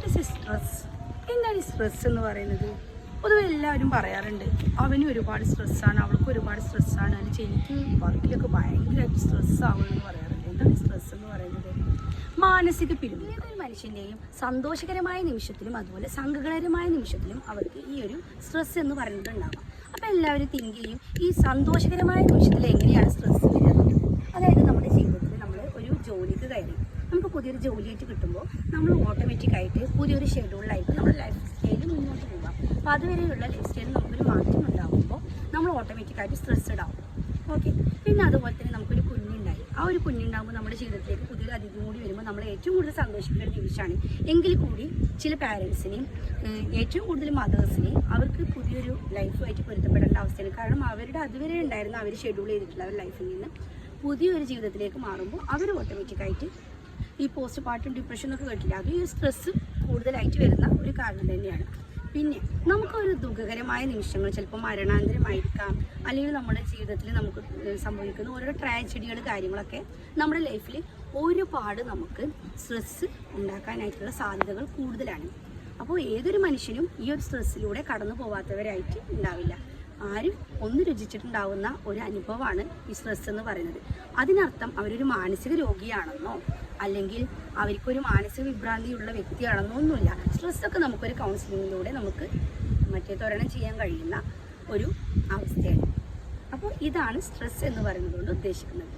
What is stress? എന്താണ് ഈ stress എന്ന് പറയുന്നത്? പൊതുവെ എല്ലാവരും പറയാറുണ്ട് അവന് ഒരുപാട് സ്ട്രെസ്സാണ്, അവൾക്ക് ഒരുപാട് സ്ട്രെസ്സാണ്, അല്ലെങ്കിൽ എനിക്ക് വർക്കിലൊക്കെ ഭയങ്കരമായിട്ട് സ്ട്രെസ്സാവുമെന്ന് പറയാറുണ്ട്. എന്താണ് സ്ട്രെസ് എന്ന് പറയുന്നത്? മാനസിക പിരിമുറുക്കം. ഏതൊരു മനുഷ്യൻ്റെയും സന്തോഷകരമായ നിമിഷത്തിലും അതുപോലെ സങ്കടകരമായ നിമിഷത്തിലും അവർക്ക് ഈ ഒരു സ്ട്രെസ് എന്ന് പറയുന്നത് ഉണ്ടാവാം. അപ്പോൾ എല്ലാവരും തിങ്ക് ചെയ്യും ഈ സന്തോഷകരമായ നിമിഷത്തിൽ എങ്ങനെയാണ് സ്ട്രെസ് വരുന്നത്. അതായത് നമ്മുടെ ജീവിതത്തിൽ നമ്മൾ ഒരു ജോലിക്ക് കയറി നമുക്ക് പുതിയൊരു ജോലിയായിട്ട് കിട്ടുമ്പോൾ നമ്മൾ ഓട്ടോമാറ്റിക്കായിട്ട് പുതിയൊരു ഷെഡ്യൂളിലായിട്ട് നമ്മുടെ ലൈഫ് സ്റ്റൈലിൽ മുന്നോട്ട് പോകാം. അപ്പോൾ അതുവരെയുള്ള ലൈഫ് സ്റ്റൈലിൽ നമുക്കൊരു മാറ്റം ഉണ്ടാകുമ്പോൾ നമ്മൾ ഓട്ടോമാറ്റിക്കായിട്ട് സ്ട്രെസ്ഡ് ആവും. ഓക്കെ. പിന്നെ അതുപോലെ തന്നെ നമുക്കൊരു കുഞ്ഞുണ്ടായി. ആ ഒരു കുഞ്ഞുണ്ടാകുമ്പോൾ നമ്മുടെ ജീവിതത്തിലേക്ക് പുതിയൊരു അതിഥി കൂടി വരുമ്പോൾ നമ്മൾ ഏറ്റവും കൂടുതൽ സന്തോഷിക്കുന്ന ഒരു നിമിഷമാണ്. എങ്കിൽ കൂടി ചില പാരൻസിനെയും ഏറ്റവും കൂടുതൽ മദേഴ്സിനെയും അവർക്ക് പുതിയൊരു ലൈഫുമായിട്ട് പൊരുത്തപ്പെടേണ്ട അവസ്ഥയാണ്. കാരണം അവരുടെ അതുവരെ ഉണ്ടായിരുന്ന അവർ ഷെഡ്യൂൾ ചെയ്തിട്ടുള്ള അവരുടെ ലൈഫിൽ നിന്ന് പുതിയൊരു ജീവിതത്തിലേക്ക് മാറുമ്പോൾ അവർ ഓട്ടോമാറ്റിക്കായിട്ട് ഈ പോസ്റ്റ് പാർട്ടം ഡിപ്രഷനൊക്കെ കേട്ടില്ല, അത് ഈ സ്ട്രെസ്സ് കൂടുതലായിട്ട് വരുന്ന ഒരു കാരണം തന്നെയാണ്. പിന്നെ നമുക്കൊരു ദുഃഖകരമായ നിമിഷങ്ങൾ ചിലപ്പോൾ മരണാന്തരമായിരിക്കാം, അല്ലെങ്കിൽ നമ്മുടെ ജീവിതത്തിൽ നമുക്ക് സംഭവിക്കുന്ന ഓരോ ട്രാജഡികൾ കാര്യങ്ങളൊക്കെ നമ്മുടെ ലൈഫിൽ ഒരുപാട് നമുക്ക് സ്ട്രെസ്സ് ഉണ്ടാക്കാനായിട്ടുള്ള സാധ്യതകൾ കൂടുതലാണ്. അപ്പോൾ ഏതൊരു മനുഷ്യനും ഈ ഒരു സ്ട്രെസ്സിലൂടെ കടന്നു പോകാത്തവരായിട്ട് ഉണ്ടാവില്ല. ആരും ഒന്ന് രുചിച്ചിട്ടുണ്ടാവുന്ന ഒരു അനുഭവമാണ് ഈ സ്ട്രെസ് എന്ന് പറയുന്നത്. അതിനർത്ഥം അവരൊരു മാനസിക രോഗിയാണെന്നോ അല്ലെങ്കിൽ അവർക്കൊരു മാനസിക വിഭ്രാന്തിയുള്ള വ്യക്തിയാണെന്നോ ഒന്നുമില്ല. സ്ട്രെസ്സൊക്കെ നമുക്കൊരു കൗൺസിലിങ്ങിലൂടെ നമുക്ക് തരണം ചെയ്യാൻ കഴിയുന്ന ഒരു അവസ്ഥയാണ്. അപ്പോൾ ഇതാണ് സ്ട്രെസ് എന്ന് പറയുന്നത് കൊണ്ട് ഉദ്ദേശിക്കുന്നത്.